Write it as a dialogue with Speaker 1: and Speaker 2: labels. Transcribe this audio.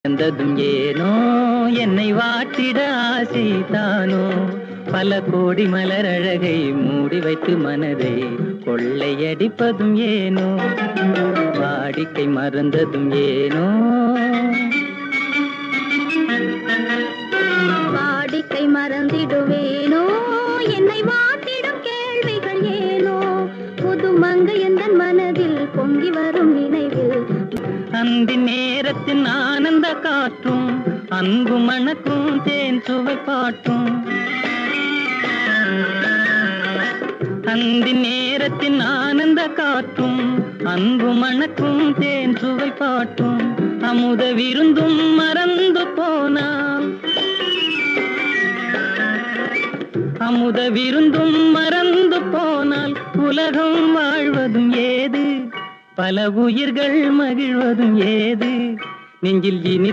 Speaker 1: வந்ததும் ஏனோ என்னை வாட்டிட ஆசைதானோ பல கோடி மலர் அழகை மூடி வைத்து மனதை கொள்ளையடிப்பதும் ஏனோ வாடிக்கை மறந்ததும் ஏனோ
Speaker 2: வாடிக்கை மறந்திடுவேனோ என்னை வாட்டிடும் கேள்விகள் ஏனோ புது மங்கை எந்தன் மனதில் பொங்கி வரும் நினைவில்
Speaker 1: அந்த நேரத்தின் ஆனந்த காற்றும் அன்பு மணக்கும் தேன் சுவை பாட்டும் அந்த நேரத்தின் ஆனந்த காற்றும் அன்பு மணக்கும் தேன் சுவை பாட்டும் அமுத விருந்தும் மறந்து போனால் அமுத விருந்தும் மறந்து போனால் உலகம் வாழ்வதும் ஏது பல உயிர்கள் மகிழ்வதும் ஏது நெஞ்சில் இனி